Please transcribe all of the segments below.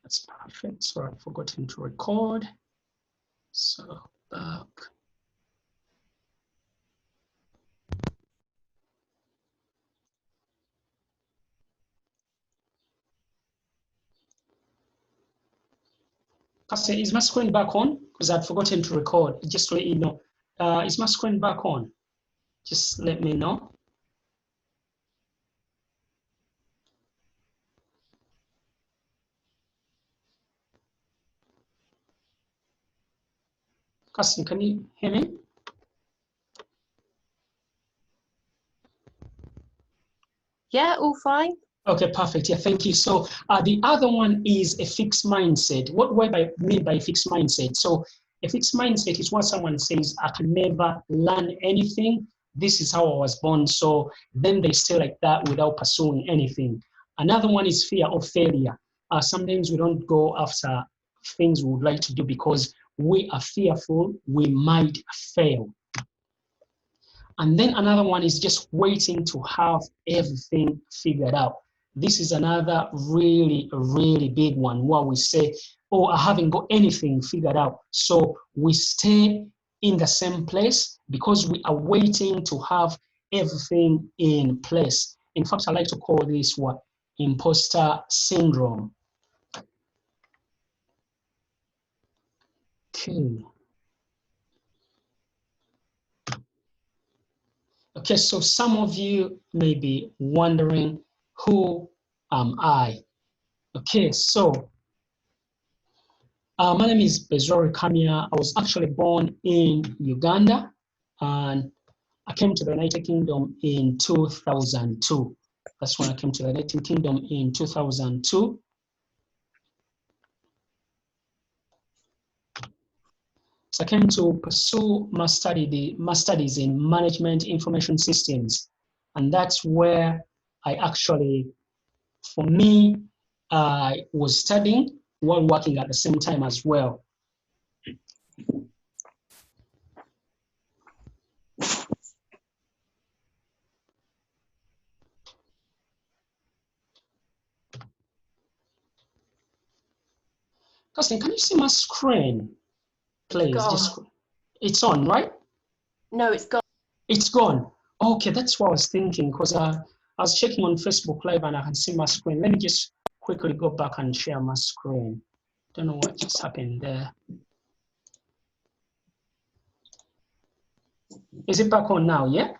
That's perfect. So I've forgotten to record. So back. Kasi, is my screen back on? Because I'd forgotten to record. Just to let you know. Is my screen back on? Just let me know. Kasi, can you hear me? Yeah, all fine. Okay, perfect. Yeah, thank you. So the other one is a fixed mindset. What do I mean by fixed mindset? So a fixed mindset is what someone says, I can never learn anything. This is how I was born. So then they stay like that without pursuing anything. Another one is fear of failure. Sometimes we don't go after things we would like to do because we are fearful we might fail. And then another one is just waiting to have everything figured out. This is another really, really big one where we say, oh, I haven't got anything figured out. So we stay in the same place because we are waiting to have everything in place. In fact, I like to call this what? Imposter syndrome. Okay. Okay, so some of you may be wondering, who am I? Okay, so my name is Bezori Kamia. I was actually born in Uganda, and I came to the United Kingdom in 2002. That's when I came to the United Kingdom in 2002. So I came to pursue my studies in management information systems. And that's where I actually, for me, I was studying while working at the same time as well. Justin, can you see my screen? Please, it's on, right? No, it's gone. It's gone. Okay, that's what I was thinking because I was checking on Facebook Live and I can see my screen. Let me just quickly go back and share my screen. Don't know what just happened there. Is it back on now? Yeah.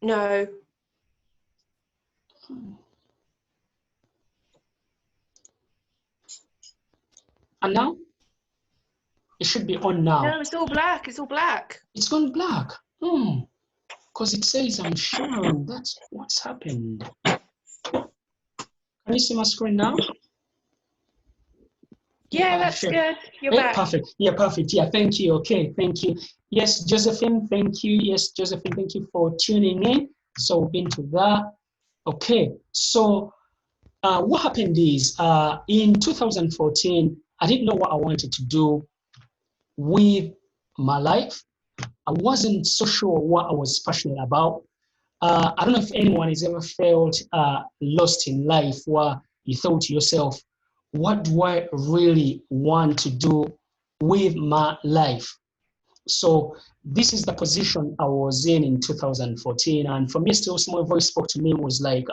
No. And now? It should be on now. No, it's all black. It's all black. It's gone black. Because it says I'm sharing. That's what's happened. Can you see my screen now? Yeah, that's good. You're back. Perfect. Yeah, perfect. Yeah, thank you. Okay, thank you. Yes, Josephine, thank you. Yes, Josephine, thank you for tuning in. So we've been to that. Okay, so what happened is in 2014, I didn't know what I wanted to do with my life. I wasn't so sure what I was passionate about. I don't know if anyone has ever felt lost in life where you thought to yourself, what do I really want to do with my life? So this is the position I was in 2014. And for me, still, small voice spoke to me, was like,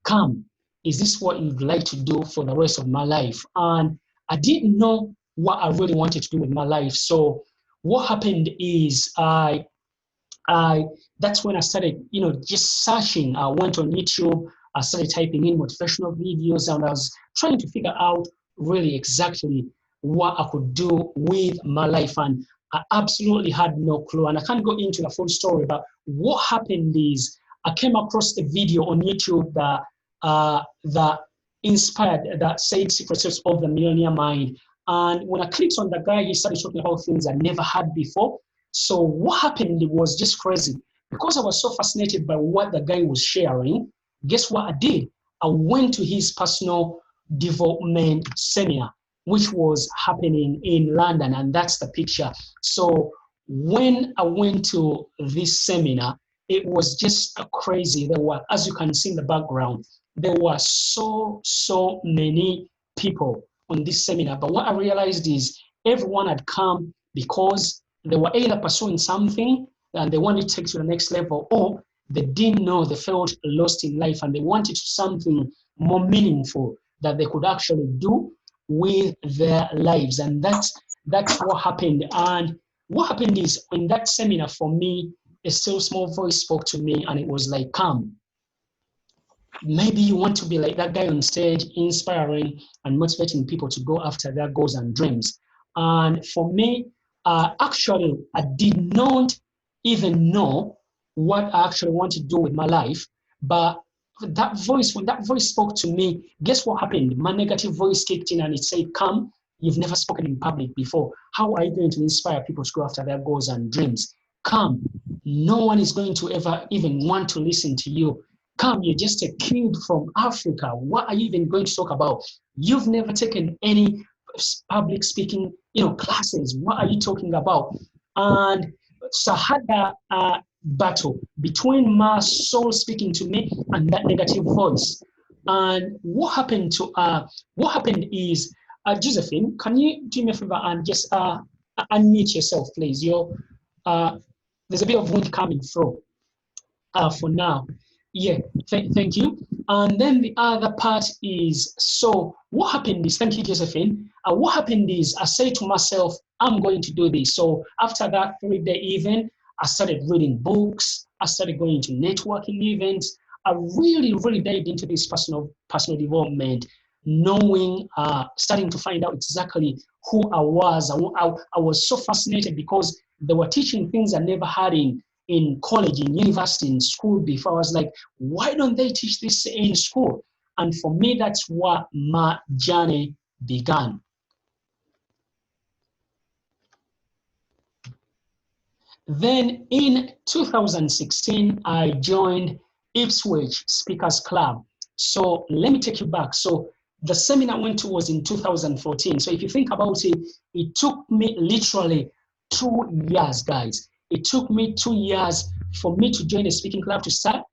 come, is this what you'd like to do for the rest of my life? And I didn't know what I really wanted to do with my life. So what happened is that's when I started, just searching. I went on YouTube, I started typing in motivational videos, and I was trying to figure out really exactly what I could do with my life. And I absolutely had no clue. And I can't go into the full story, but what happened is I came across a video on YouTube that inspired, that said secret steps of the millionaire mind. And when I clicked on the guy, he started talking about things I never had before. So what happened was just crazy. Because I was so fascinated by what the guy was sharing, guess what I did? I went to his personal development seminar, which was happening in London, and that's the picture. So when I went to this seminar, it was just crazy. There were, as you can see in the background, there were so many people on this seminar. But what I realized is everyone had come because they were either pursuing something and they wanted to take to the next level, or they didn't know, they felt lost in life and they wanted something more meaningful that they could actually do with their lives. And that's what happened. And what happened is, in that seminar, for me, a still small voice spoke to me and it was like, come. Maybe you want to be like that guy on stage, inspiring and motivating people to go after their goals and dreams. And for me, actually, I did not even know what I actually want to do with my life. But when that voice spoke to me, guess what happened? My negative voice kicked in and it said, come, you've never spoken in public before. How are you going to inspire people to go after their goals and dreams? Come, no one is going to ever even want to listen to you. Come, you're just a kid from Africa. What are you even going to talk about? You've never taken any public speaking, classes. What are you talking about? And so I had that battle between my soul speaking to me and that negative voice. And what happened is, Josephine, can you do me a favor and just unmute yourself, please? There's a bit of wind coming through for now. Yeah, thank you. And then the other part is, so what happened is, thank you, Josephine. What happened is, I said to myself, I'm going to do this. So after that 3-day event, I started reading books. I started going to networking events. I really dived into this personal development, knowing, starting to find out exactly who I was. I was so fascinated because they were teaching things I never had in college, in university, in school before. I was like, why don't they teach this in school? And for me, that's what my journey began. Then in 2016, I joined Ipswich Speakers Club. So let me take you back. So the seminar I went to was in 2014. So if you think about it, it took me literally 2 years, guys. It took me 2 years for me to join a speaking club, to start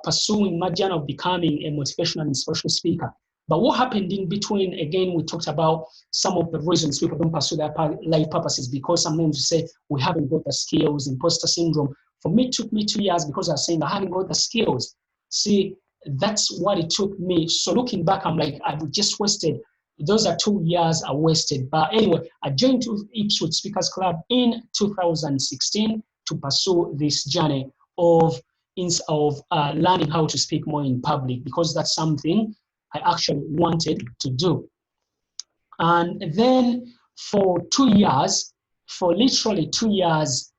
pursuing my journey of becoming a motivational and inspirational speaker. But what happened in between, again, we talked about some of the reasons people don't pursue their life purposes, because sometimes we say we haven't got the skills, imposter syndrome. For me, it took me 2 years because I was saying I haven't got the skills. See, that's what it took me. So looking back, I'm like, I've just wasted. Those are 2 years I wasted. But anyway, I joined Ipswich Speakers Club in 2016 to pursue this journey of learning how to speak more in public, because that's something I actually wanted to do. And then for literally 2 years,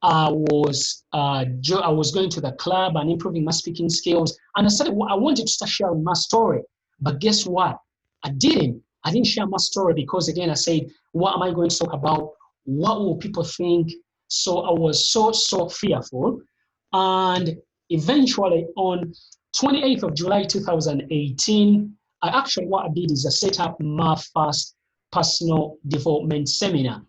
I was going to the club and improving my speaking skills. And I wanted to start sharing my story. But guess what? I didn't share my story because, again, I said, what am I going to talk about? What will people think? So I was so fearful. And eventually on 28th of July 2018, what I did is I set up my first personal development seminar.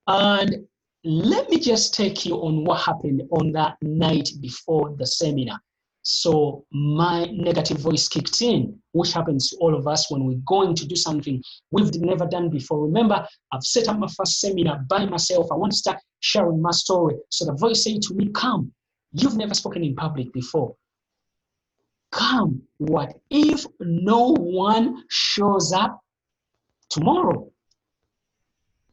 And let me just take you on what happened on that night before the seminar. So my negative voice kicked in, which happens to all of us when we're going to do something we've never done before. Remember, I've set up my first seminar by myself. I want to start sharing my story. So the voice said to me, come, you've never spoken in public before. Come, what if no one shows up tomorrow?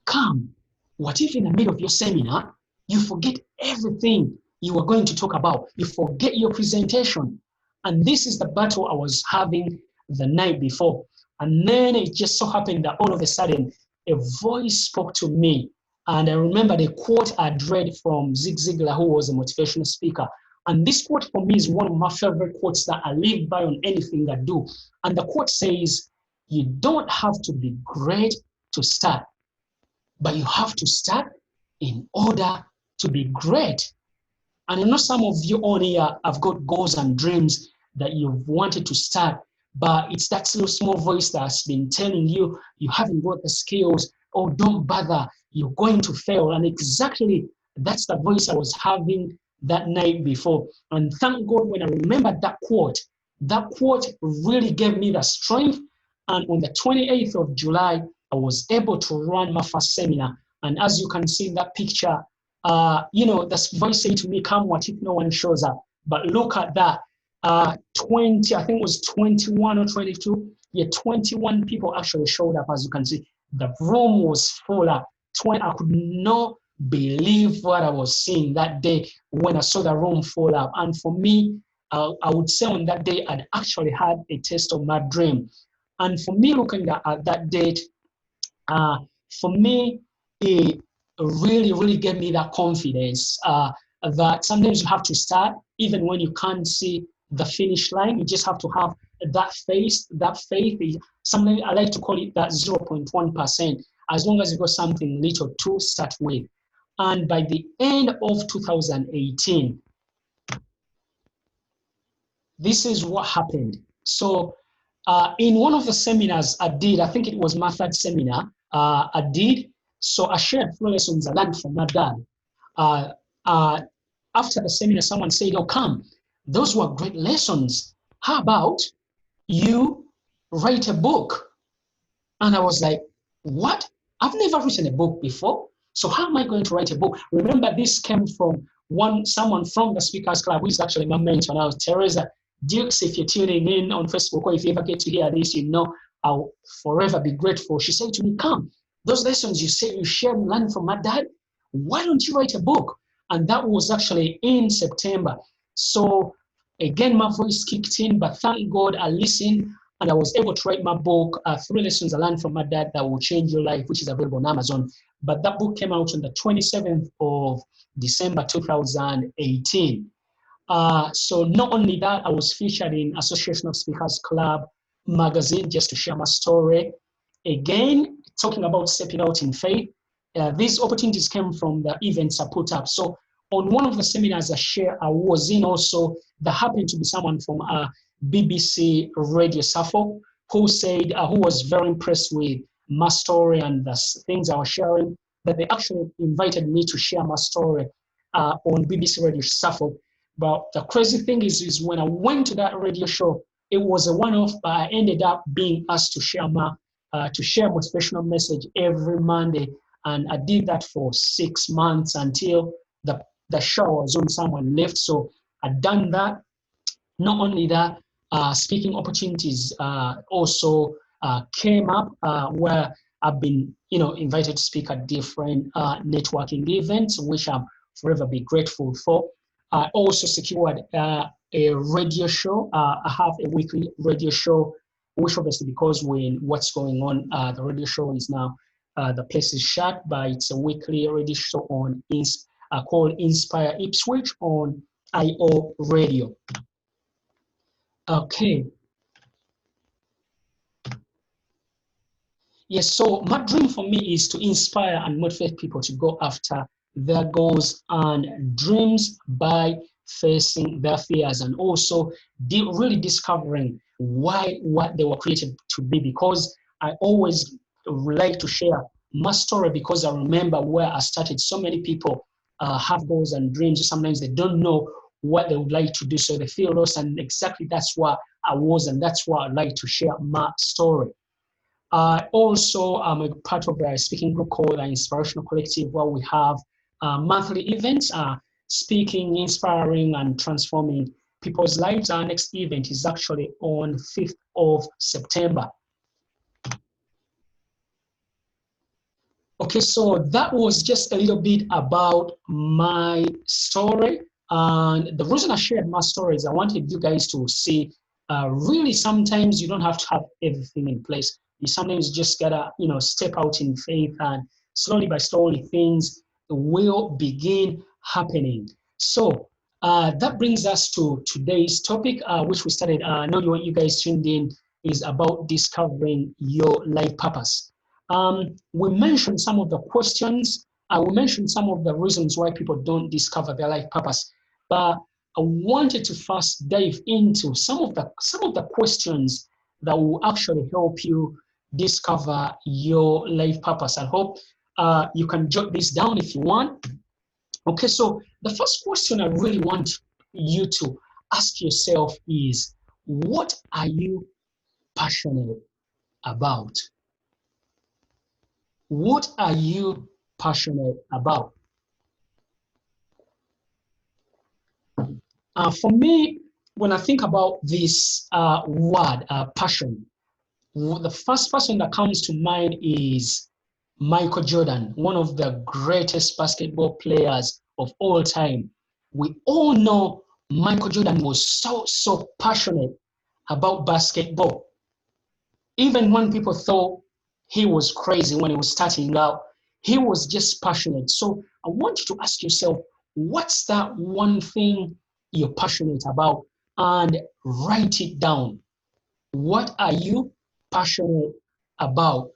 Come, what if in the middle of your seminar, you forget everything you were going to talk about? You forget your presentation. And this is the battle I was having the night before. And then it just so happened that all of a sudden, a voice spoke to me. And I remember the quote I'd read from Zig Ziglar, who was a motivational speaker. And this quote for me is one of my favorite quotes that I live by on anything I do. And the quote says, you don't have to be great to start, but you have to start in order to be great. And I know some of you on here have got goals and dreams that you've wanted to start, but it's that little small voice that's been telling you, you haven't got the skills, or don't bother, you're going to fail. And exactly that's the voice I was having that night before. And thank God when I remembered that quote really gave me the strength. And on the 28th of July, I was able to run my first seminar. And as you can see in that picture, the voice said to me, come what if no one shows up? But look at that, 20, I think it was 21 or 22. Yeah, 21 people actually showed up, as you can see. The room was full up. I could not believe what I was seeing that day when I saw the room full up. And for me, I would say on that day, I'd actually had a taste of my dream. And for me, looking at that date, for me, it really, really gave me that confidence that sometimes you have to start, even when you can't see the finish line. You just have to have that faith. That faith is something I like to call it that 0.1%, as long as you got something little to start with. And by the end of 2018, this is what happened. So in one of the seminars I did, I think it was my third seminar I did, so I shared 3 lessons I learned from my dad. After the seminar, someone said, oh, come, those were great lessons. How about you write a book? And I was like, what? I've never written a book before. So how am I going to write a book? Remember, this came from someone from the Speakers Club, who is actually my mentor now, Teresa Dukes. If you're tuning in on Facebook, or if you ever get to hear this, I'll forever be grateful. She said to me, come, those lessons you said you shared and learned from my dad, why don't you write a book? And that was actually in September. So again, my voice kicked in, but thank God I listened. And I was able to write my book, 3 Lessons I Learned from My Dad That Will Change Your Life, which is available on Amazon. But that book came out on the 27th of December 2018. So not only that, I was featured in Association of Speakers Club magazine just to share my story. Again, talking about stepping out in faith. These opportunities came from the events I put up. So on one of the seminars I was in also, there happened to be someone from BBC Radio Suffolk who was very impressed with my story and the things I was sharing, that they actually invited me to share my story on BBC Radio Suffolk. But the crazy thing is when I went to that radio show, it was a one-off, but I ended up being asked to share motivational message every Monday. And I did that for 6 months until the show was on, someone left. So I'd done that. Not only that, speaking opportunities also came up where I've been, invited to speak at different networking events, which I'm forever be grateful for. I also secured a radio show. I have a weekly radio show, which obviously, because when what's going on, the radio show is now, the place is shut, but it's a weekly radio show on called Inspire Ipswich on IO Radio. Okay. Yes, so my dream for me is to inspire and motivate people to go after their goals and dreams by facing their fears, and also really discovering what they were created to be. Because I always like to share my story, because I remember where I started. So many people have goals and dreams. Sometimes they don't know what they would like to do, so they feel lost, and exactly that's what I was, and that's why I like to share my story. Also, I'm a part of a speaking group called the Inspirational Collective, where we have monthly events, speaking, inspiring, and transforming people's lives. Our next event is actually on 5th of September. Okay, so that was just a little bit about my story. And the reason I shared my story is I wanted you guys to see, really, sometimes you don't have to have everything in place. You sometimes just gotta, step out in faith, and slowly by slowly things will begin happening. So that brings us to today's topic, which we started. I know you guys tuned in, is about discovering your life purpose. We mentioned some of the questions. We mentioned some of the reasons why people don't discover their life purpose. But I wanted to first dive into some of the questions that will actually help you discover your life purpose. I hope you can jot this down if you want. Okay, so the first question I really want you to ask yourself is, what are you passionate about? What are you passionate about? For me, when I think about this word, passion, the first person that comes to mind is Michael Jordan, one of the greatest basketball players of all time. We all know Michael Jordan was so passionate about basketball. Even when people thought he was crazy when he was starting out, he was just passionate. So I want you to ask yourself, what's that one thing you're passionate about? And write it down. What are you passionate about?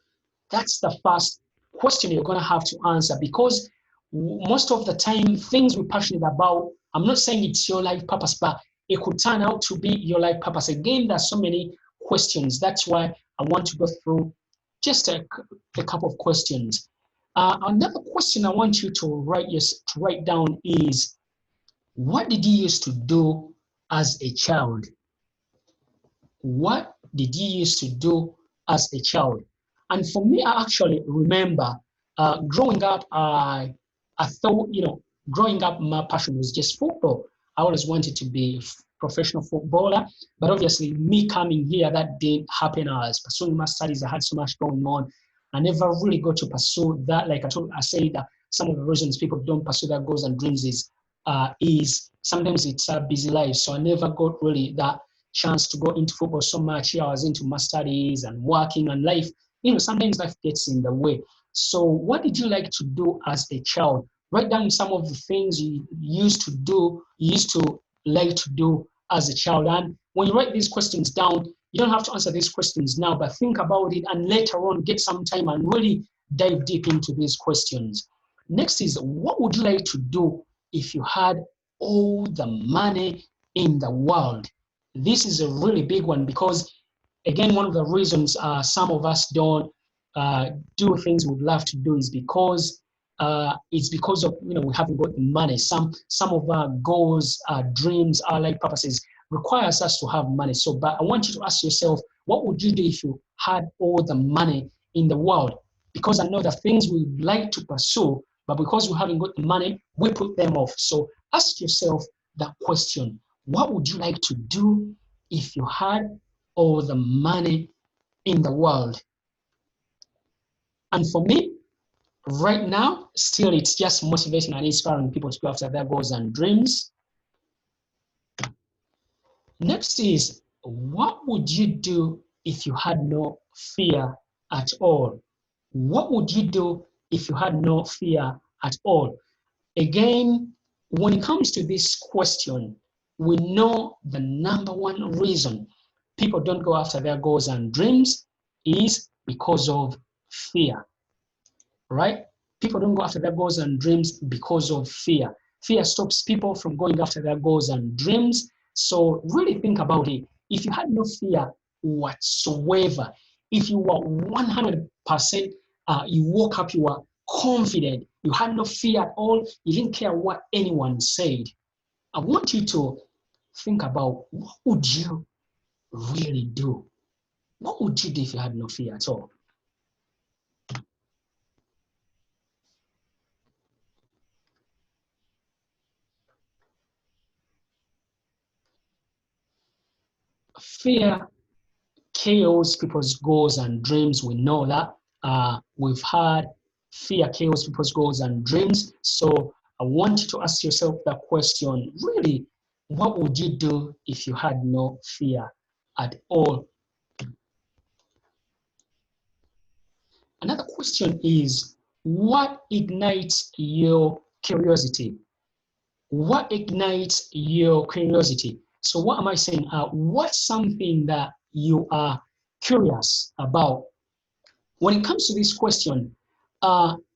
That's the first question you're going to have to answer, because most of the time, things we're passionate about, I'm not saying it's your life purpose, but it could turn out to be your life purpose. Again, there's so many questions. That's why I want to go through just a couple of questions. Another question I want you to write down is, what did you used to do as a child? What did you used to do as a child? And for me, I actually remember growing up, I thought, growing up, my passion was just football. I always wanted to be a professional footballer, but obviously, me coming here, that didn't happen. I was pursuing my studies. I had so much going on. I never really got to pursue that. Like I said that some of the reasons people don't pursue their goals and dreams is sometimes it's a busy life. So I never got really that chance to go into football so much. Yeah, I was into my studies and working and life. Sometimes life gets in the way. So what did you like to do as a child? Write down some of the things you used to like to do as a child. And when you write these questions down, you don't have to answer these questions now, but think about it and later on get some time and really dive deep into these questions. Next is, what would you like to do if you had all the money in the world? This is a really big one because, again, one of the reasons some of us don't do things we'd love to do is because it's because of we haven't got the money. Some of our goals, our dreams, our life purposes requires us to have money. So, but I want you to ask yourself, what would you do if you had all the money in the world? Because I know the things we'd like to pursue, but because we haven't got the money, we put them off. So ask yourself that question. What would you like to do if you had all the money in the world? And for me, right now, still it's just motivating and inspiring people to go after their goals and dreams. Next is, what would you do if you had no fear at all? What would you do if you had no fear at all? Again, when it comes to this question, we know the number one reason people don't go after their goals and dreams is because of fear, right? People don't go after their goals and dreams because of fear. Fear stops people from going after their goals and dreams. So really think about it. If you had no fear whatsoever, if you were 100%, you woke up, you were confident, you had no fear at all, you didn't care what anyone said, I want you to think about, what would you really do? What would you do if you had no fear at all? Fear kills people's goals and dreams. We know that. We've had fear kills people's goals and dreams. So I want you to ask yourself that question. Really, what would you do if you had no fear at all? Another question is, what ignites your curiosity? What ignites your curiosity? So what am I saying? What's something that you are curious about? When it comes to this question,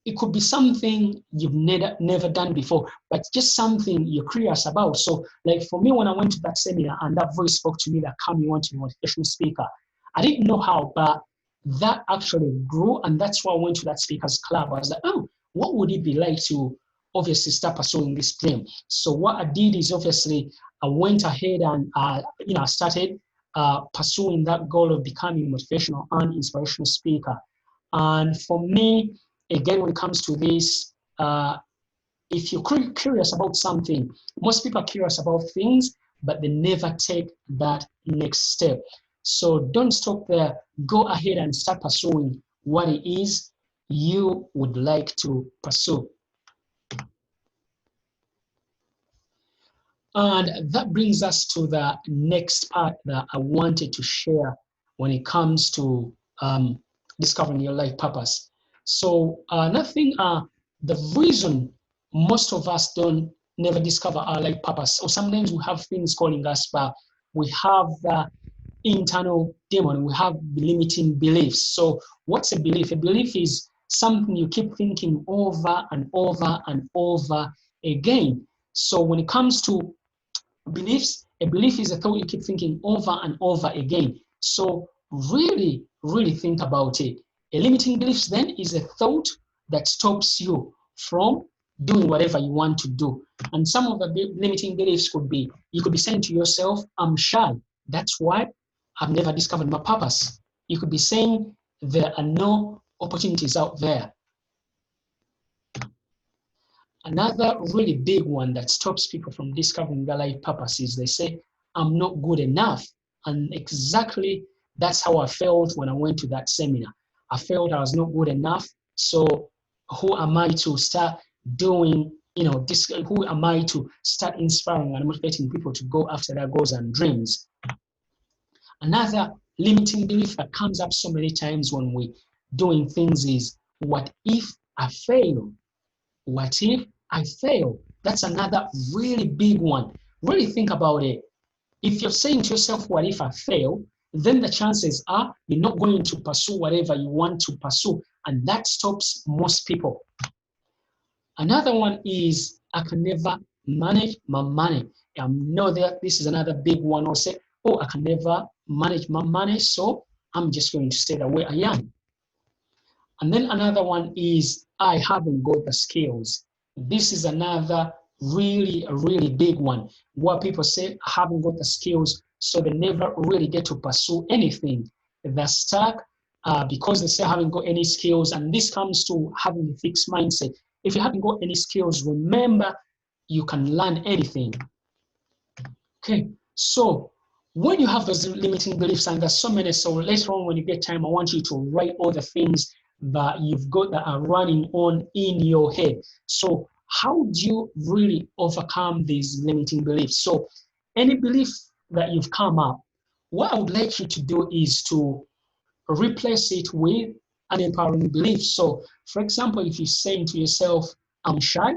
it could be something you've never done before, but just something you're curious about. So, like for me, when I went to that seminar and that voice spoke to me that Kambeinspired, want to be a motivational speaker, I didn't know how, but that actually grew, and that's why I went to that speakers club. I was like, oh, what would it be like to obviously start pursuing this dream. So what I did is obviously I went ahead and I started pursuing that goal of becoming a motivational and inspirational speaker. And for me, again, when it comes to this, if you're curious about something, most people are curious about things, but they never take that next step. So don't stop there. Go ahead and start pursuing what it is you would like to pursue. And that brings us to the next part that I wanted to share when it comes to discovering your life purpose. So nothing, the reason most of us don't never discover our life purpose, or sometimes we have things calling us, but we have the internal demon, we have limiting beliefs. So what's a belief? A belief is something you keep thinking over and over and over again. So when it comes to beliefs, a belief is a thought you keep thinking over and over again. So really, really think about it. A limiting belief then is a thought that stops you from doing whatever you want to do. And some of the limiting beliefs could be, you could be saying to yourself, I'm shy. That's why I've never discovered my purpose. You could be saying, there are no opportunities out there. Another really big one that stops people from discovering their life purpose is they say, I'm not good enough. And exactly that's how I felt when I went to that seminar. I felt I was not good enough. So who am I to start doing, who am I to start inspiring and motivating people to go after their goals and dreams? Another limiting belief that comes up so many times when we're doing things is, what if I fail? What if I fail? That's another really big one. Really think about it. If you're saying to yourself, what if I fail? Then the chances are you're not going to pursue whatever you want to pursue. And that stops most people. Another one is, I can never manage my money. I know that this is another big one. Or say, oh, I can never manage my money, so I'm just going to stay the way I am. And then another one is, I haven't got the skills. This is another really, really big one, where people say, I haven't got the skills, so they never really get to pursue anything. They're stuck because they say, I haven't got any skills. And this comes to having a fixed mindset. If you haven't got any skills, remember, you can learn anything. Okay, so when you have those limiting beliefs, and there's so many, so later on when you get time, I want you to write all the things that you've got that are running on in your head. So how do you really overcome these limiting beliefs? So any belief that you've come up, what I would like you to do is to replace it with an empowering belief. So for example, if you're saying to yourself, I'm shy,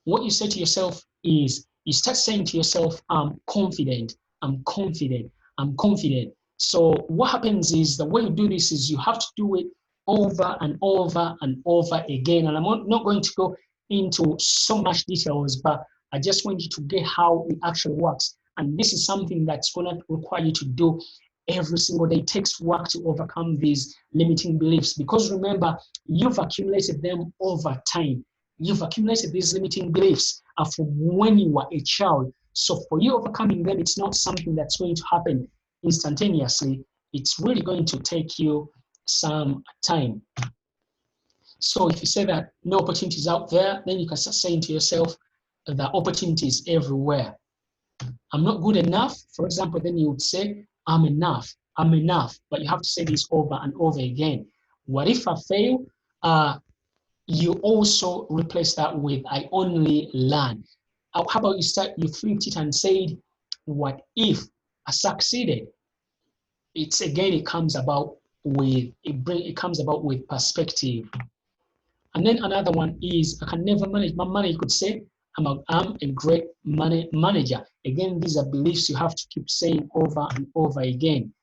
what you say to yourself is, you start saying to yourself, I'm confident, I'm confident, I'm confident. So what happens is, the way you do this is you have to do it over and over and over again. And I'm not going to go into so much details, but I just want you to get how it actually works. And this is something that's going to require you to do every single day. It takes work to overcome these limiting beliefs, because remember, you've accumulated them over time. You've accumulated these limiting beliefs from when you were a child. So for you overcoming them, it's not something that's going to happen instantaneously. It's really going to take you some time. So if you say that no opportunities out there, then you can start saying to yourself, the opportunities everywhere. I'm not good enough, for example, then you would say, I'm enough, I'm enough. But you have to say this over and over again. What if I fail? You also replace that with, I only learn. How about you flipped it and said, what if I succeeded? It comes about with perspective. And then another one is, I can never manage my money. You could say, I'm a great money manager. Again, these are beliefs you have to keep saying over and over again.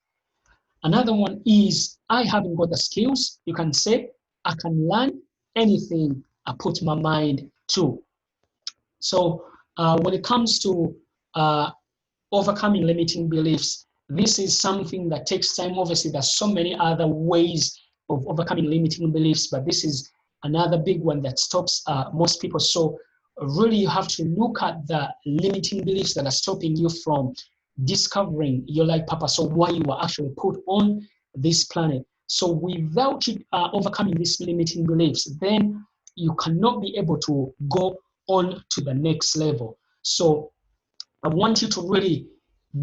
Another one is, I haven't got the skills. You can say, I can learn anything I put my mind to. So when it comes to overcoming limiting beliefs, this is something that takes time. Obviously, there's so many other ways of overcoming limiting beliefs, but this is another big one that stops most people. So really you have to look at the limiting beliefs that are stopping you from discovering your life purpose, or why you were actually put on this planet. So without overcoming these limiting beliefs, then you cannot be able to go on to the next level. So I want you to really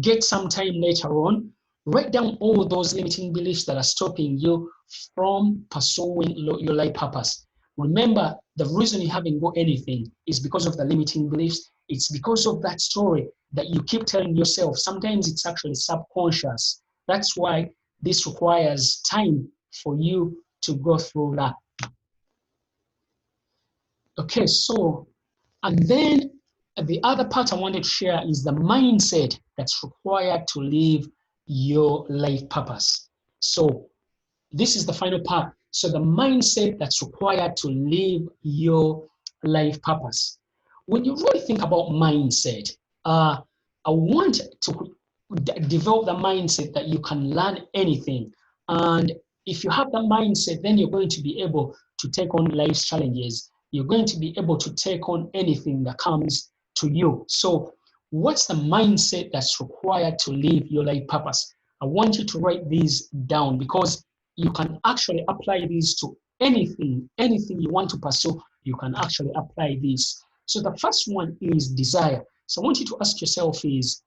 get some time later on, write down all those limiting beliefs that are stopping you from pursuing your life purpose. Remember, the reason you haven't got anything is because of the limiting beliefs. It's because of that story that you keep telling yourself. Sometimes it's actually subconscious. That's why this requires time for you to go through that. Okay, so, and then the other part I wanted to share is the mindset that's required to live your life purpose. So this is the final part. So the mindset that's required to live your life purpose. When you really think about mindset, I want to develop the mindset that you can learn anything. And if you have that mindset, then you're going to be able to take on life's challenges. You're going to be able to take on anything that comes to you. So what's the mindset that's required to live your life purpose? I want you to write these down, because you can actually apply these to anything you want to pursue. You can actually apply this. So the first one is desire. So I want you to ask yourself is,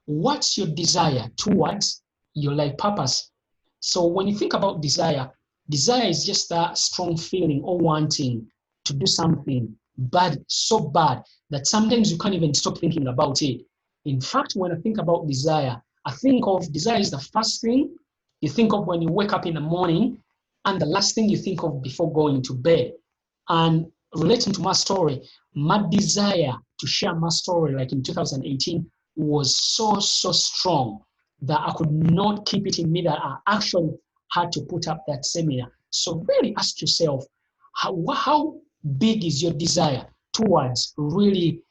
what's your desire towards your life purpose? So when you think about desire, desire is just that strong feeling or wanting to do something bad, so bad that sometimes you can't even stop thinking about it. In fact, when I think about desire, I think of desire is the first thing you think of when you wake up in the morning, and the last thing you think of before going to bed. And relating to my story, my desire to share my story, like in 2018, was so strong that I could not keep it in me, that I actually had to put up that seminar. So really ask yourself, how big is your desire towards really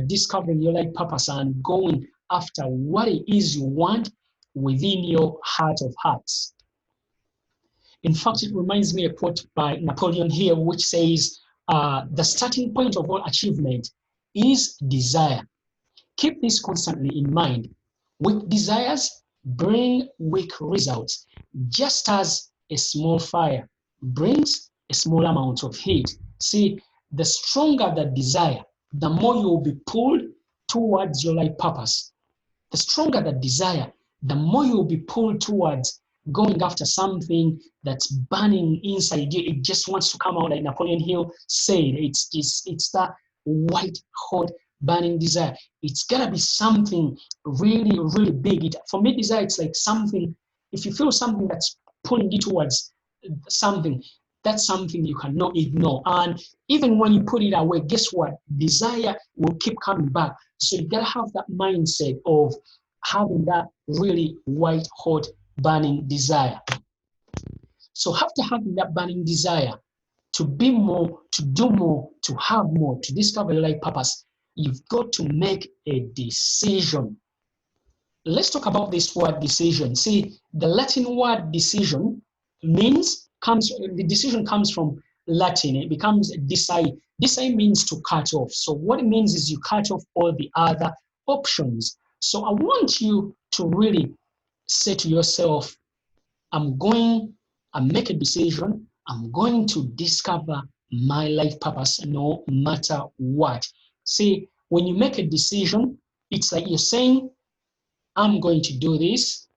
discovering your life purpose and going after what it is you want within your heart of hearts? In fact, it reminds me of a quote by Napoleon Hill, which says, the starting point of all achievement is desire. Keep this constantly in mind. Weak desires bring weak results, just as a small fire brings a small amount of heat. See, the stronger the desire, the more you will be pulled towards your life purpose. The stronger the desire, the more you will be pulled towards going after something that's burning inside you. It just wants to come out, like Napoleon Hill said. It's that white hot burning desire. It's gotta be something really big. For me, desire, it's like something. If you feel something that's pulling you towards something, that's something you cannot ignore. And even when you put it away, guess what? Desire will keep coming back. So you gotta have that mindset of having that really white hot burning desire. So after having that burning desire to be more, to do more, to have more, to discover your life purpose, you've got to make a decision. Let's talk about this word decision. See, the Latin word decision the decision comes from Latin. It becomes decide. Decide means to cut off. So what it means is you cut off all the other options. So I want you to really say to yourself, I make a decision, I'm going to discover my life purpose no matter what. See, when you make a decision, it's like you're saying, I'm going to do this.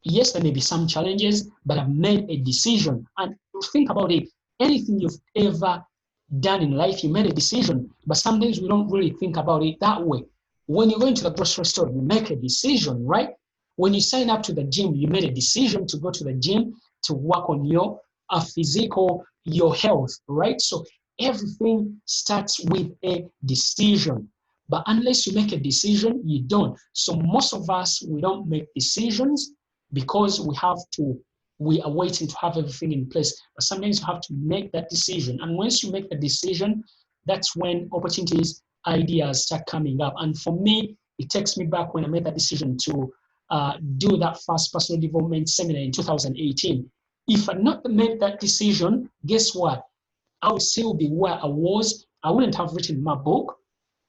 Yes, there may be some challenges, but I've made a decision. And think about it. Anything you've ever done in life, you made a decision. But sometimes we don't really think about it that way. When you go into the grocery store, you make a decision, right? When you sign up to the gym, you made a decision to go to the gym to work on your physical, your health, right? So everything starts with a decision. But unless you make a decision, you don't. So most of us, we don't make decisions because we are waiting to have everything in place. But sometimes you have to make that decision. And once you make the decision, that's when opportunities, ideas start coming up. And for me, it takes me back when I made that decision to do that first personal development seminar in 2018. If I not made that decision, guess what? I would still be where I was. I wouldn't have written my book.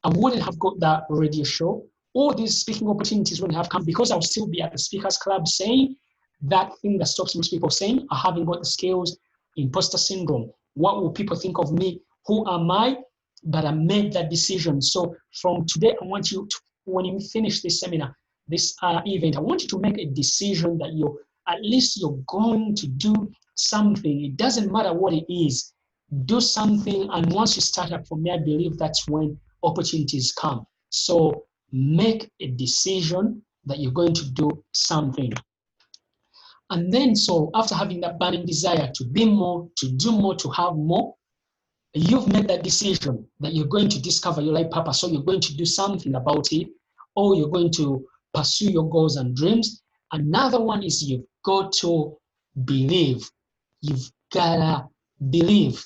I wouldn't have got that radio show. All these speaking opportunities wouldn't have come because I'll still be at the Speakers Club saying that thing that stops most people saying, I haven't got the skills, imposter syndrome. What will people think of me? Who am I? But I made that decision. So from today, I want you to, when you finish this seminar, this event, I want you to make a decision that at least you're going to do something. It doesn't matter what it is. Do something, and once you start up, for me, I believe that's when opportunities come. So make a decision that you're going to do something. And then, so after having that burning desire to be more, to do more, to have more, you've made that decision that you're going to discover your life purpose. So you're going to do something about it, or you're going to pursue your goals and dreams. Another one is you've got to believe. You've gotta believe.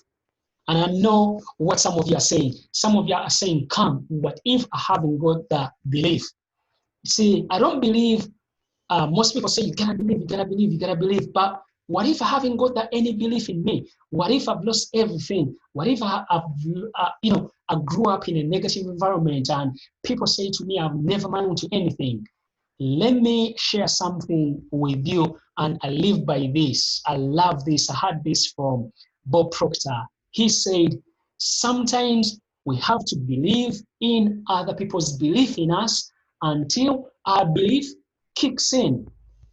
And I know what some of you are saying. Some of you are saying, come, what if I haven't got that belief? See, I don't believe, most people say, you gotta believe, you gotta believe, you gotta believe. But what if I haven't got that any belief in me? What if I've lost everything? What if I grew up in a negative environment and people say to me, I've never amounted to anything? Let me share something with you, and I live by this. I love this. I heard this from Bob Proctor. He said, sometimes we have to believe in other people's belief in us until our belief kicks in.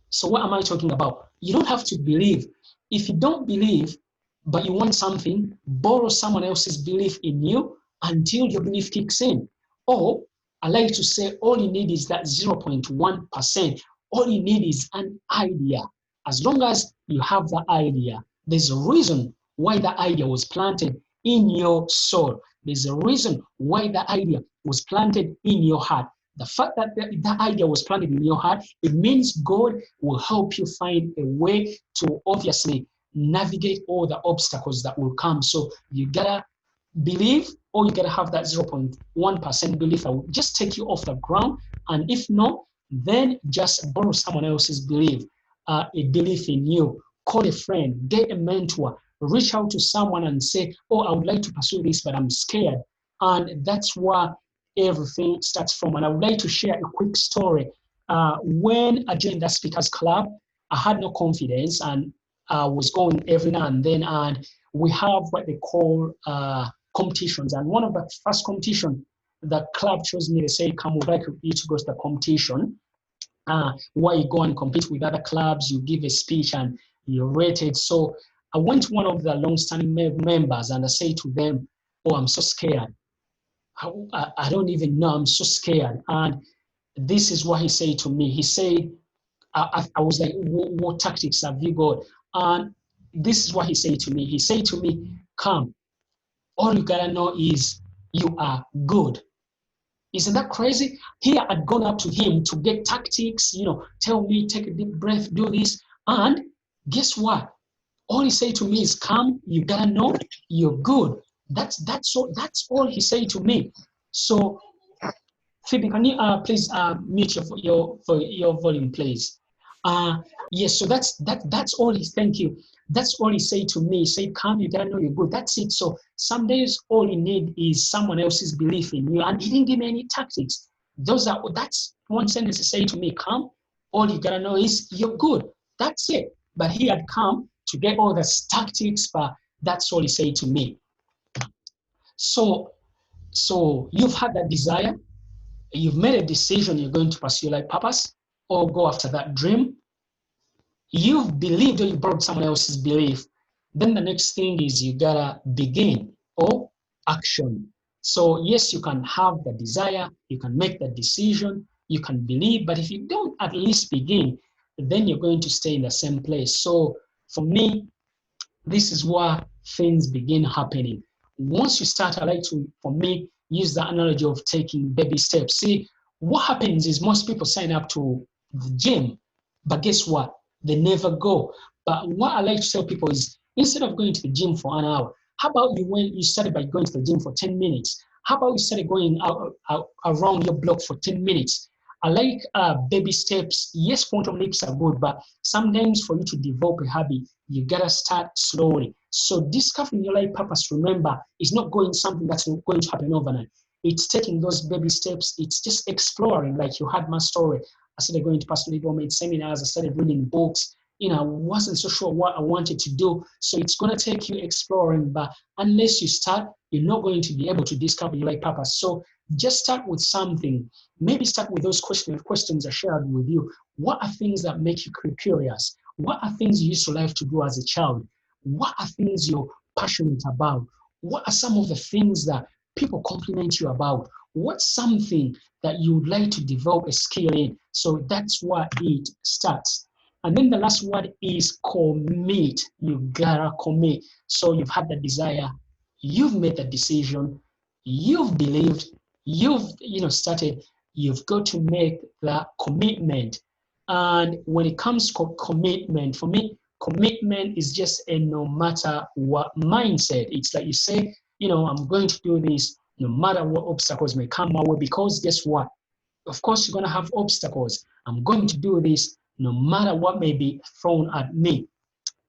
So what am I talking about? You don't have to believe. If you don't believe, but you want something, borrow someone else's belief in you until your belief kicks in. Or I like to say, all you need is that 0.1%. All you need is an idea. As long as you have the idea, there's a reason why the idea was planted in your soul. There's a reason why the idea was planted in your heart. The fact that the idea was planted in your heart, it means God will help you find a way to obviously navigate all the obstacles that will come. So you gotta believe, or you gotta have that 0.1% belief that will just take you off the ground. And if not, then just borrow someone else's belief, a belief in you. Call a friend, get a mentor, reach out to someone and say, oh, I would like to pursue this, but I'm scared. And that's where everything starts from. And I would like to share a quick story. When I joined that Speakers Club, I had no confidence, and I was going every now and then, and we have what they call competitions. And one of the first competition, the club chose me to say, come, we'd like you to go to the competition, where you go and compete with other clubs, you give a speech and you're rated. So I went to one of the long-standing members and I say to them, oh, I'm so scared. I don't even know, I'm so scared. And this is what he said to me. He said, I was like, what tactics have you got? And this is what he said to me. He said to me, come, all you gotta know is you are good. Isn't that crazy? Here I'd gone up to him to get tactics, tell me, take a deep breath, do this. And guess what? All he said to me is, come, you gotta know you're good. That's all he said to me. So Phoebe, can you please mute your volume, please? Yes, so that's all he, thank you. That's all he said to me. He said, come, you gotta know you're good. That's it. So some days all you need is someone else's belief in you. And he didn't give me any tactics. That's one sentence he said to me, come, all you gotta know is you're good. That's it. But he had come to get all the tactics, but that's all he said to me. So you've had that desire, you've made a decision, you're going to pursue your life purpose or go after that dream. You've believed, or you borrowed someone else's belief. Then the next thing is you gotta begin or action. So yes, you can have the desire, you can make the decision, you can believe, but if you don't at least begin, then you're going to stay in the same place. So for me, this is where things begin happening. Once you start, I like to, for me, use the analogy of taking baby steps. See, what happens is most people sign up to the gym, but guess what? They never go. But what I like to tell people is, instead of going to the gym for an hour, how about you started by going to the gym for 10 minutes? How about you started going out around your block for 10 minutes? I like baby steps. Yes, quantum leaps are good, but sometimes for you to develop a habit, you gotta start slowly. So discovering your life purpose, remember, is not something that's going to happen overnight. It's taking those baby steps. It's just exploring, like you had my story. I started going to personal development seminars. I started reading books. I wasn't so sure what I wanted to do. So it's going to take you exploring. But unless you start, you're not going to be able to discover your life purpose. So just start with something. Maybe start with those questions I shared with you. What are things that make you curious? What are things you used to like to do as a child? What are things you're passionate about? What are some of the things that people compliment you about? What's something that you would like to develop a skill in? So that's where it starts. And then the last word is commit. You gotta commit. So you've had the desire, you've made the decision, you've believed, you've started. You've got to make the commitment. And when it comes to commitment, for me, commitment is just a no matter what mindset. It's like you say, I'm going to do this no matter what obstacles may come my way, because guess what? Of course, you're going to have obstacles. I'm going to do this no matter what may be thrown at me.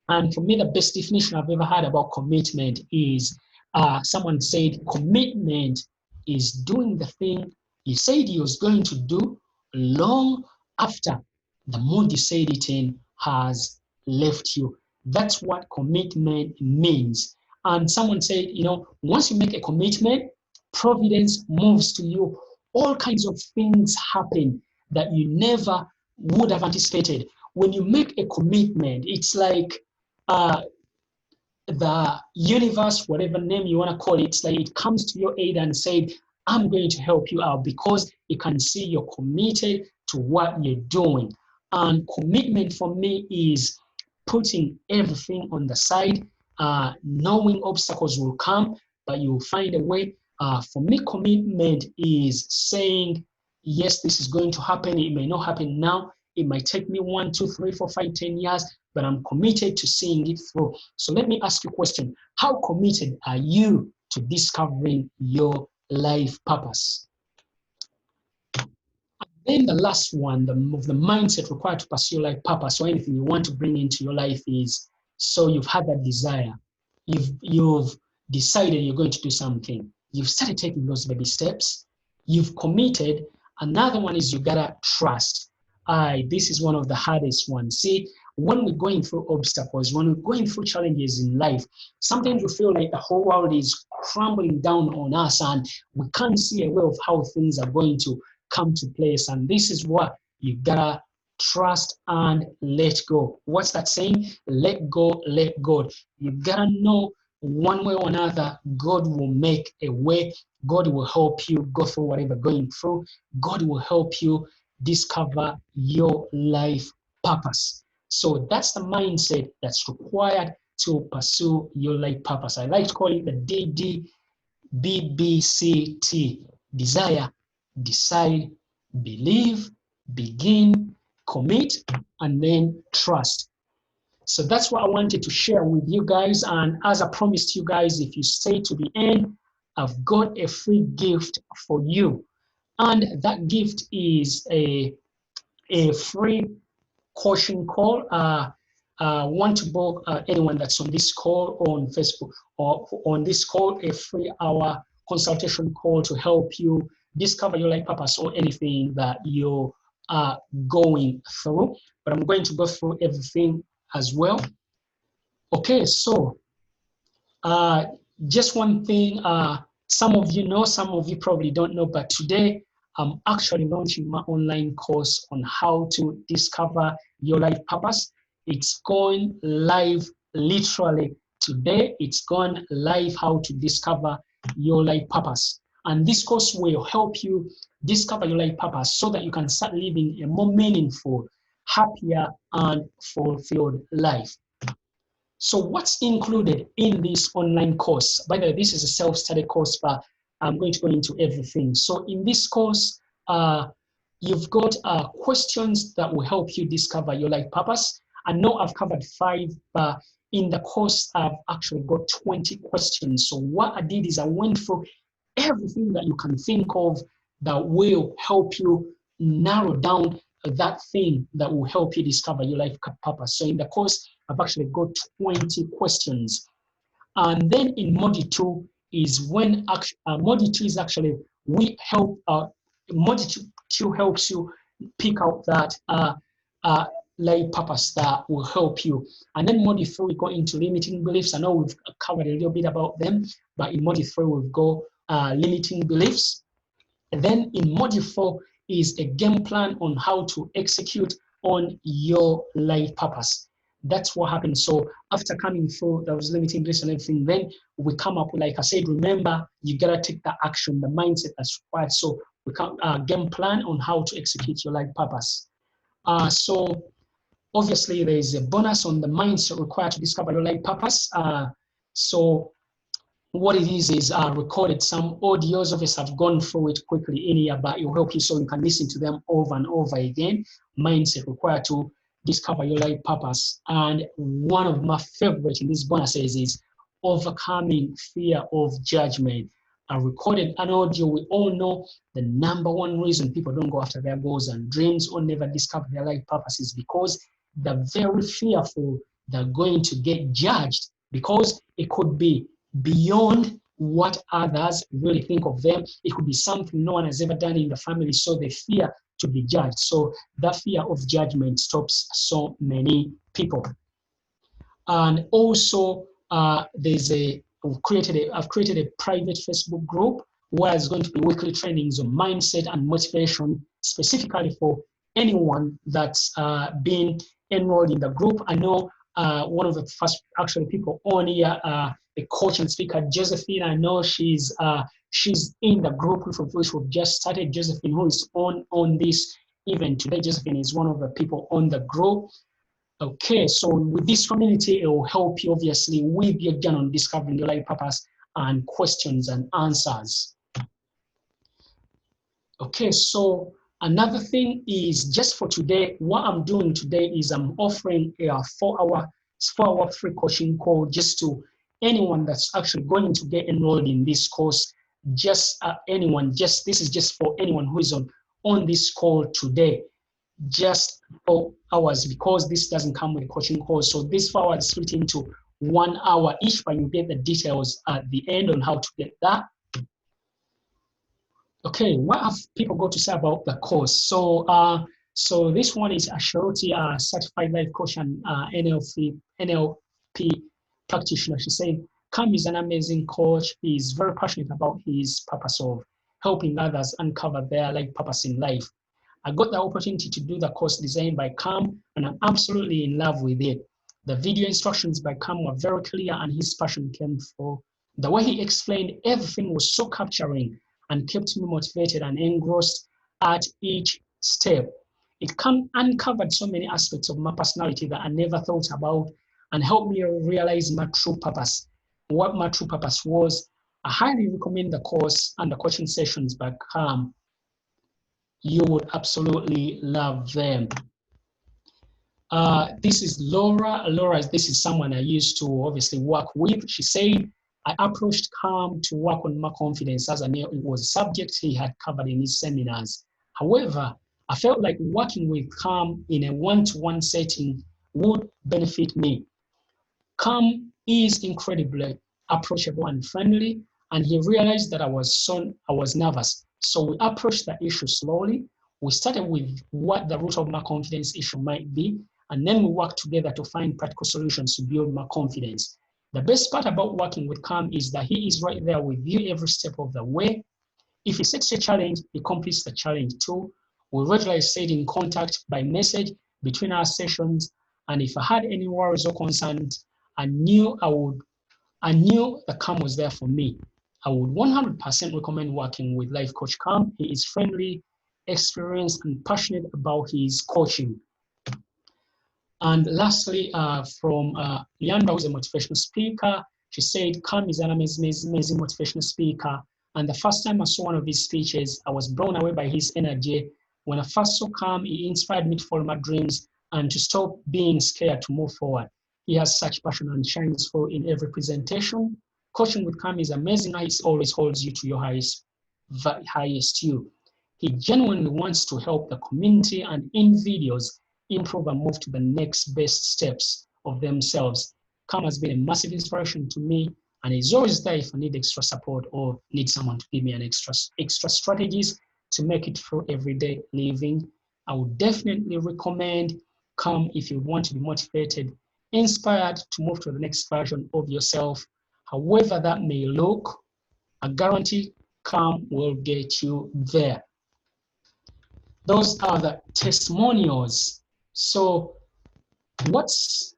And for me, the best definition I've ever had about commitment is someone said, commitment is doing the thing you said you was going to do long after the mood you said it in has left you. That's what commitment means. And someone said, once you make a commitment, providence moves to you. All kinds of things happen that you never would have anticipated. When you make a commitment, it's like the universe, whatever name you want to call it, it's like it comes to your aid and said, I'm going to help you out, because it can see you're committed to what you're doing. And commitment for me is putting everything on the side, knowing obstacles will come, but you'll find a way. For me, commitment is saying, yes, this is going to happen. It may not happen now. It might take me 1, 2, 3, 4, 5, 10 years, but I'm committed to seeing it through. So let me ask you a question. How committed are you to discovering your life purpose? Then the last one, of the mindset required to pursue your life purpose, or anything you want to bring into your life, is, so you've had that desire. You've decided you're going to do something. You've started taking those baby steps. You've committed. Another one is you gotta trust. This is one of the hardest ones. See, when we're going through obstacles, when we're going through challenges in life, sometimes we feel like the whole world is crumbling down on us and we can't see a way of how things are going to come to place. And this is what you gotta trust and let go. What's that saying? Let go, let God. You gotta know one way or another, God will make a way. God will help you go through whatever you're going through. God will help you discover your life purpose. So that's the mindset that's required to pursue your life purpose. I like to call it the DDBBCT. Desire, decide, believe, begin, commit, and then trust. So that's what I wanted to share with you guys. And as I promised you guys, if you stay to the end, I've got a free gift for you. And that gift is a free coaching call. Want to book anyone that's on this call on Facebook or on this call, a 3-hour consultation call to help you discover your life purpose or anything that you are going through. But I'm going to go through everything as well. Okay, so just one thing, some of you know, some of you probably don't know, but today I'm actually launching my online course on how to discover your life purpose. It's going live literally today. It's going live, how to discover your life purpose. And this course will help you discover your life purpose so that you can start living a more meaningful, happier, and fulfilled life. So what's included in this online course? By the way, this is a self-study course, but I'm going to go into everything. So in this course, you've got questions that will help you discover your life purpose. I know I've covered 5, but in the course, I've actually got 20 questions. So what I did is I went through everything that you can think of that will help you narrow down that thing that will help you discover your life purpose. So in the course, I've actually got 20 questions. And then in module 2 is when module 2 is actually we help, Modi 2 helps you pick out that life purpose that will help you. And then Modi 3, we go into limiting beliefs. I know we've covered a little bit about them, but in Modi 3, we'll go limiting beliefs. And then in Modi 4 is a game plan on how to execute on your life purpose. That's what happened. So after coming through those limiting beliefs and everything, then we come up with, like I said, remember, you gotta take the action, the mindset that's required. So we come game plan on how to execute your life purpose. So obviously there is a bonus on the mindset required to discover your life purpose. So what it is recorded some audios. Obviously I've gone through it quickly in here, but it will help you so you can listen to them over and over again. Mindset required to discover your life purpose. And one of my favorite in these bonuses is overcoming fear of judgment. I recorded an audio. We all know the #1 reason people don't go after their goals and dreams or never discover their life purpose is because they're very fearful they're going to get judged, because it could be beyond what others really think of them. It could be something no one has ever done in the family, so they fear to be judged. So that fear of judgment stops so many people. And also, I've created a private Facebook group where it's going to be weekly trainings on mindset and motivation, specifically for anyone that's been enrolled in the group. I know one of the first actually people on here, the coach and speaker Josephine. I know she's in the group which we've just started. Josephine, who is on this event today. Josephine is one of the people on the group. Okay, so with this community, it will help you obviously with your journey on discovering your life purpose and questions and answers. Okay, so another thing is, just for today, what I'm doing today is I'm offering a 4-hour free coaching call just to anyone that's actually going to get enrolled in this course. Just anyone, this is just for anyone who is on this call today. Just 4 hours, because this doesn't come with a coaching course. So this 4 hours is split into 1 hour each, but you get the details at the end on how to get that. Okay, what have people got to say about the course? So so this one is Asharoti, certified life coach and NLP practitioner. She said, Kam is an amazing coach. He's very passionate about his purpose of helping others uncover their life purpose in life. I got the opportunity to do the course designed by Kam, and I'm absolutely in love with it. The video instructions by Kam were very clear, and his passion came through. The way he explained everything was so capturing and kept me motivated and engrossed at each step. It uncovered so many aspects of my personality that I never thought about, and helped me realize my true purpose. What my true purpose was. I highly recommend the course and the coaching sessions by Kam. You would absolutely love them. This is Laura. This is someone I used to obviously work with. She said, I approached Kam to work on my confidence, as I knew it was a subject he had covered in his seminars. However, I felt like working with Kam in a one-to-one setting would benefit me. Kam is incredibly approachable and friendly, and he realized that I was nervous. So we approached the issue slowly. We started with what the root of my confidence issue might be, and then we worked together to find practical solutions to build my confidence. The best part about working with Kam is that he is right there with you every step of the way. If he sets a challenge, he completes the challenge too. We regularly stayed in contact by message between our sessions, and if I had any worries or concerns, I knew that Kam was there for me. I would 100% recommend working with Life Coach Kam. He is friendly, experienced, and passionate about his coaching. And lastly, from Leandra, who's a motivational speaker, she said, Kam is an amazing motivational speaker. And the first time I saw one of his speeches, I was blown away by his energy. When I first saw Kam, he inspired me to follow my dreams and to stop being scared to move forward. He has such passion and shines through in every presentation. Coaching with Kam is amazing. He always holds you to your highest you. He genuinely wants to help the community and individuals improve and move to the next best steps of themselves. Kam has been a massive inspiration to me, And it's always there if I need extra support or need someone to give me an extra strategies to make it through everyday living. I would definitely recommend come if you want to be motivated, inspired to move to the next version of yourself. However that may look, I guarantee come will get you there. Those are the testimonials. So what's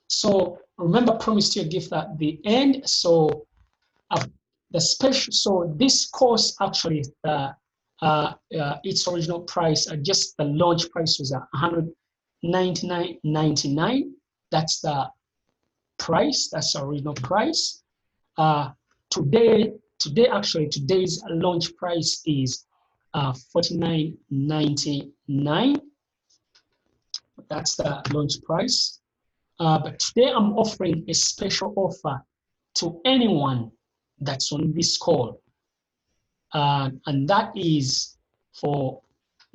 so remember, promise your gift at the end. So the special, so this course actually its original price, just the launch price was $199.99. That's the price. That's the original price. Today's launch price is $49.99. That's the launch price. But today I'm offering a special offer to anyone that's on this call. And that is for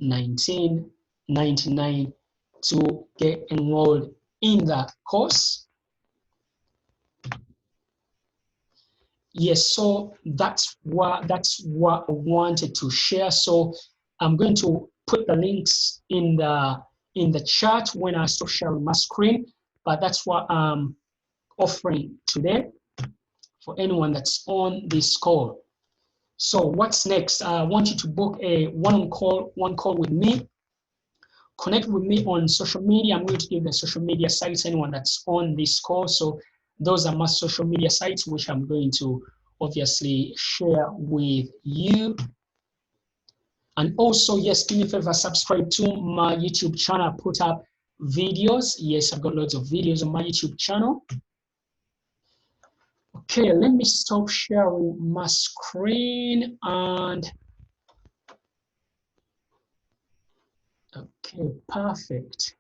$19.99 to get enrolled in the course. Yes, so that's what I wanted to share. So I'm going to put the links in the chat when I start sharing my screen. But that's what I'm offering today for anyone that's on this call. So what's next? I want you to book a one call with me. Connect with me on social media. I'm going to give the social media sites anyone that's on this call. So those are my social media sites, which I'm going to obviously share with you. And also, yes, do me a favor, subscribe to my YouTube channel. I put up videos. Yes, I've got loads of videos on my YouTube channel. Okay, let me stop sharing my screen and okay, perfect.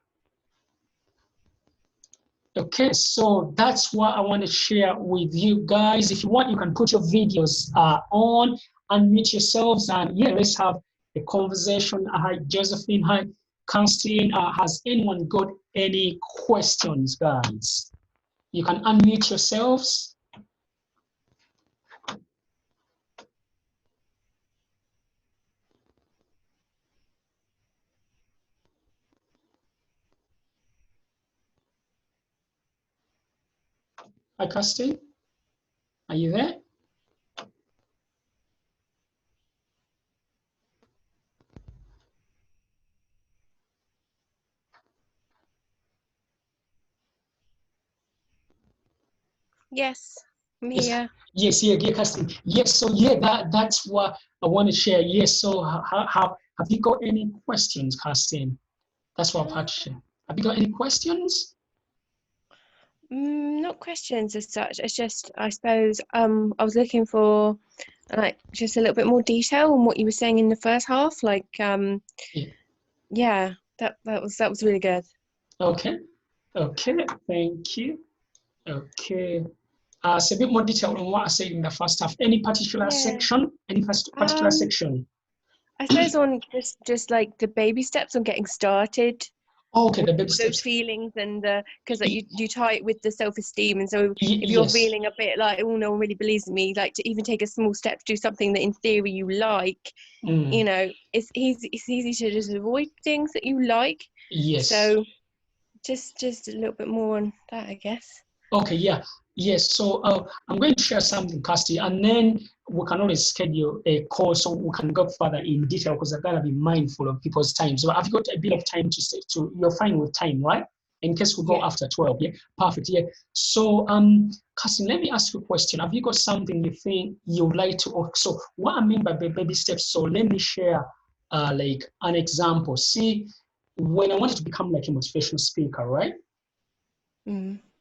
Okay, so that's what I want to share with you guys. If you want, you can put your videos on, unmute yourselves, and yeah, let's have a conversation. Hi, Josephine. Hi, Constantine. Has anyone got any questions, guys? You can unmute yourselves. Hi, Constantine. Are you there? Yes, I'm Yes. here. Yes, yeah, Casting. Yes, so yeah, that's what I want to share. Yes, so have you got any questions, Casting? That's what I've had to share. Have you got any questions? Not questions as such. It's just, I suppose, I was looking for like just a little bit more detail on what you were saying in the first half. Like, yeah, that was really good. Okay, thank you. Okay, so a bit more detail on what I said in the first half. Any particular section? Any particular section? I suppose on just like the baby steps on getting started. Okay, the baby steps. Those feelings and because like you tie it with the self-esteem, and so if you're Yes. feeling a bit like, oh, no one really believes in me, like to even take a small step to do something that in theory you like, you know, it's easy to just avoid things that you like. Yes. So just a little bit more on that, I guess. Okay, yeah. Yes, so I'm going to share something, Kirsty, and then we can always schedule a call so we can go further in detail because I've got to be mindful of people's time. So I've got a bit of time to say, you're fine with time, right? In case we go after 12, yeah? Perfect, yeah. So, Kirsty, let me ask you a question. Have you got something you think you'd like to, so what I mean by baby steps, so let me share like an example. See, when I wanted to become like a motivational speaker, right?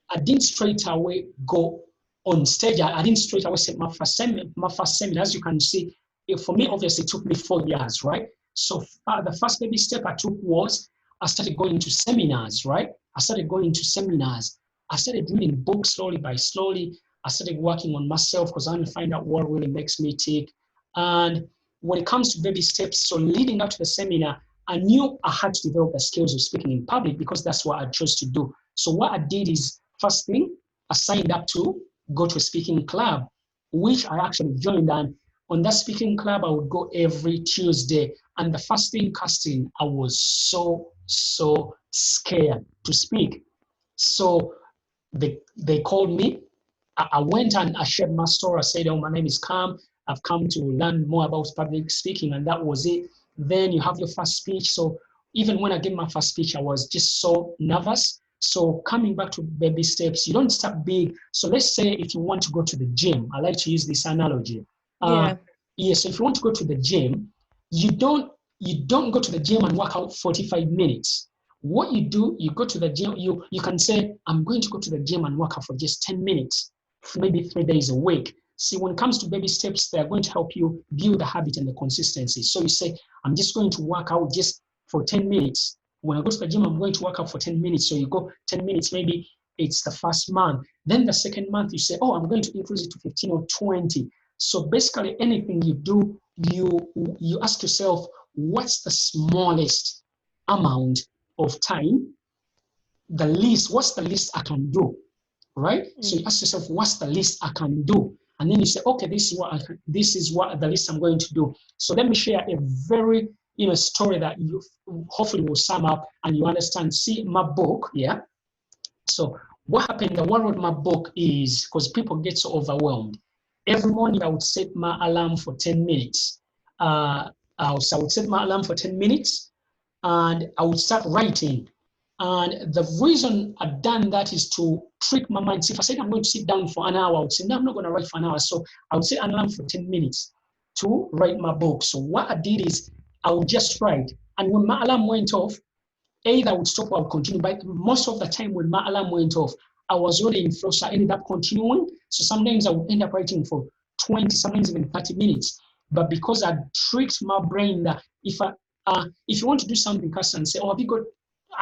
I didn't straight away go on stage. I didn't straight away say my first seminar. As you can see, for me, obviously, it took me 4 years, right? So the first baby step I took was I started going to seminars, right? I started going to seminars. I started reading books slowly by slowly. I started working on myself because I want to find out what really makes me tick. And when it comes to baby steps, so leading up to the seminar, I knew I had to develop the skills of speaking in public because that's what I chose to do. So what I did is, first thing, I signed up to go to a speaking club, which I actually joined. And on that speaking club, I would go every Tuesday. And the first thing casting, I was so scared to speak. So they called me. I went and I shared my story. I said, oh, my name is Cam. I've come to learn more about public speaking, and that was it. Then you have your first speech. So even when I gave my first speech, I was just so nervous. So coming back to baby steps, you don't start big. So let's say if you want to go to the gym, I like to use this analogy. Yes, if you want to go to the gym, you don't go to the gym and work out 45 minutes. What you do, you go to the gym, you can say, I'm going to go to the gym and work out for just 10 minutes, maybe 3 days a week. See, when it comes to baby steps, they're going to help you build the habit and the consistency. So you say, I'm just going to work out just for 10 minutes. When I go to the gym, I'm going to work out for 10 minutes. So you go 10 minutes, maybe it's the first month. Then the second month, you say, oh, I'm going to increase it to 15 or 20. So basically anything you do, you ask yourself, what's the smallest amount of time? What's the least I can do? Right? So you ask yourself, what's the least I can do? And then you say, okay, this is what the least I'm going to do. So let me share a very story that you hopefully will sum up and you understand. See my book, yeah. So what happened? The one with my book is because people get so overwhelmed. Every morning I would set my alarm for 10 minutes. So I would set my alarm for 10 minutes and I would start writing. And the reason I've done that is to trick my mind. See, if I said I'm going to sit down for an hour, I would say, no, I'm not going to write for an hour. So I would set an alarm for 10 minutes to write my book. So what I did is I would just write. And when my alarm went off, either I would stop or I would continue. But most of the time when my alarm went off, I was already in flow, so I ended up continuing. So sometimes I would end up writing for 20, sometimes even 30 minutes. But because I tricked my brain that if you want to do something, Carson, say, oh, have you got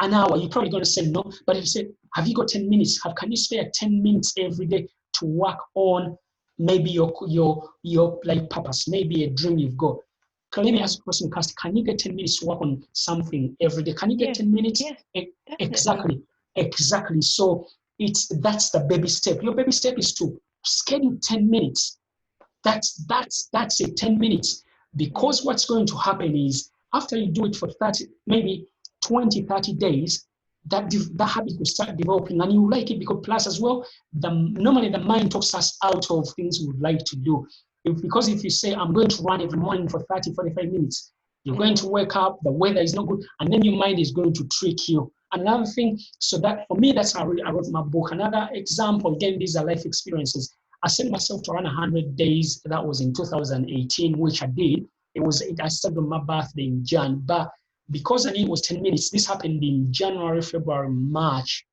an hour? You're probably going to say no. But if you say, have you got 10 minutes? Can you spare 10 minutes every day to work on maybe your like purpose, maybe a dream you've got? Let me ask a question, Cast. Can you get 10 minutes to work on something every day? Can you get 10 minutes? Yeah, Exactly. So that's the baby step. Your baby step is to schedule 10 minutes. That's it, 10 minutes. Because what's going to happen is after you do it for 30, maybe 20, 30 days, that habit will start developing and you like it because plus as well, normally the mind talks us out of things we would like to do. Because if you say, I'm going to run every morning for 30, 45 minutes, you're going to wake up, the weather is not good, and then your mind is going to trick you. Another thing, so that for me, that's how I wrote my book. Another example, again, these are life experiences. I set myself to run 100 days. That was in 2018, which I did. I started on my birthday in Jan, but because I knew it was 10 minutes, this happened in January, February, March,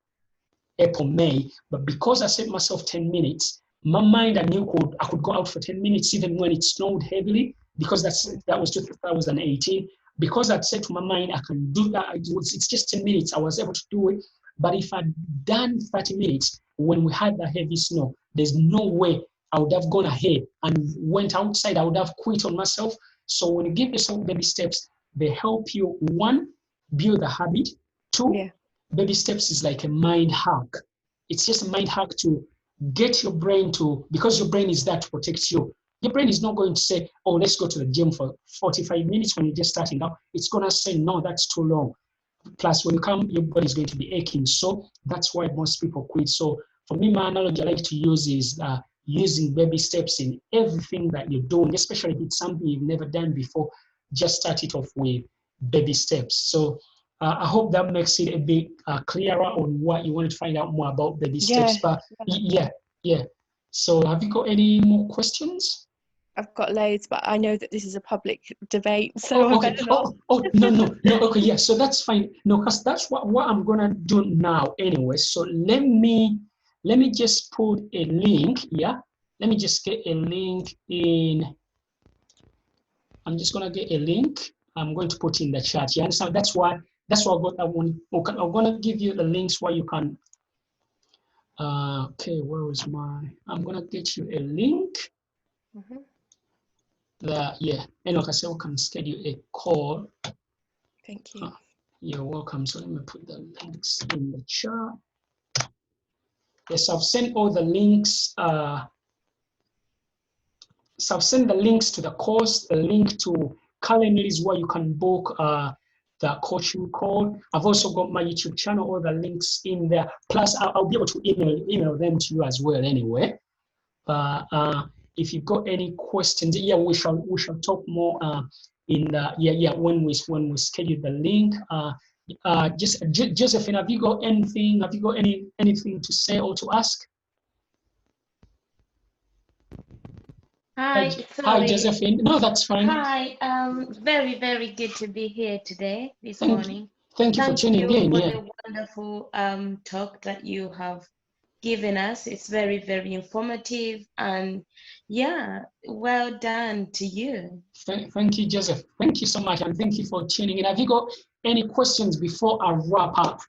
April, May. But because I set myself 10 minutes, my mind, I knew I could go out for 10 minutes even when it snowed heavily, because that was 2018. Because I'd said to my mind, I can do that. It's just 10 minutes. I was able to do it. But if I'd done 30 minutes when we had the heavy snow, there's no way I would have gone ahead and went outside. I would have quit on myself. So when you give yourself baby steps, they help you, one, build a habit. Two, baby steps is like a mind hack. It's just a mind hack to get your brain to, because your brain is there to protect you. Your brain is not going to say, oh, let's go to the gym for 45 minutes when you're just starting out. It's going to say, no, that's too long. Plus, when you come, your body is going to be aching. So that's why most people quit. So for me, my analogy I like to use is using baby steps in everything that you're doing, especially if it's something you've never done before. Just start it off with baby steps. So I hope that makes it a bit clearer on what you want to find out more about baby steps. But yeah. So have you got any more questions? I've got loads, but I know that this is a public debate, so okay. I better not. No. Okay, yeah. So that's fine. No, because that's what I'm gonna do now anyway. So let me just put a link. Yeah. Let me just get a link in. I'm just gonna get a link. I'm going to put in the chat. You understand? That's why I'm gonna give you the links where you can. Okay, where is I'm gonna get you a link. And like I said, we can schedule a call. Thank you. You're welcome. So let me put the links in the chat. Yes, I've sent all the links. So I've sent the links to the course, the link to Calendly where you can book the coaching call. I've also got my YouTube channel, all the links in there. Plus, I'll be able to email them to you as well anyway. If you've got any questions, yeah, we shall talk more in the when we schedule the link. Josephine, have you got anything? Have you got anything to say or to ask? Hi, Hi, Josephine. No, that's fine. Hi, very, very good to be here today, this morning. Thank you for tuning in. Thank you for the wonderful talk that you have given us. It's very, very informative, and yeah, well done to you. Thank you, Joseph. Thank you so much, and thank you for tuning in. Have you got any questions before I wrap up?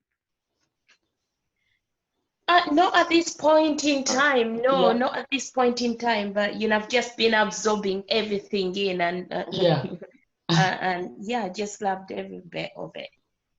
Not at this point in time. No, not at this point in time. But you know, I've just been absorbing everything in, and and yeah, just loved every bit of it.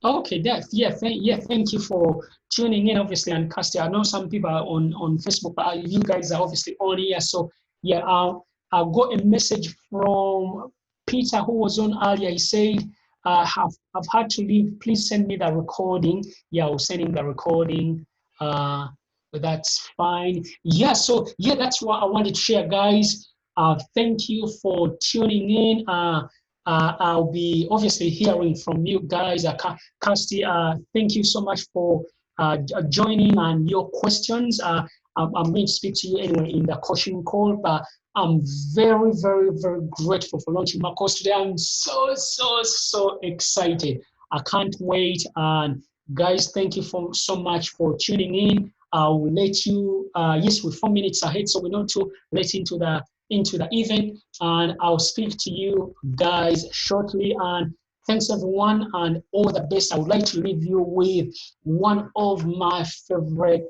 Okay, thank you for tuning in, obviously, and Casty. I know some people are on Facebook, but you guys are obviously on here. So yeah, I got a message from Peter who was on earlier. He said, I've had to leave. Please send me the recording. Yeah, I was sending the recording. But that's fine. Yeah, so yeah, that's what I wanted to share, guys. Thank you for tuning in. I'll be obviously hearing from you guys. Kirsty, thank you so much for joining and your questions. I'm going to speak to you anyway in the coaching call, but I'm very, very, very grateful for launching my course today. I'm so excited. I can't wait. And guys, thank you so much for tuning in. I'll let you, yes, we're 4 minutes ahead, so we know to let into the event, and I'll speak to you guys shortly. And thanks everyone, and all the best. I would like to leave you with one of my favorite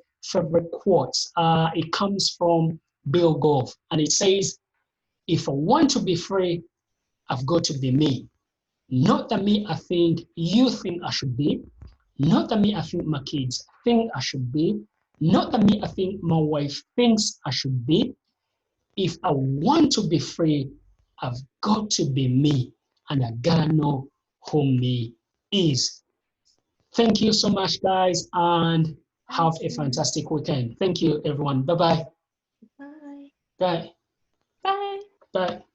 quotes. It comes from Bill Gove, and it says, "If I want to be free, I've got to be me. Not the me I think you think I should be. Not the me I think my kids think I should be. Not the me I think my wife thinks I should be. If I want to be free, I've got to be me, and I gotta know who me is." Thank you so much, guys, and have a fantastic weekend. Thank you, everyone. Bye-bye. Bye. Bye. Bye. Bye.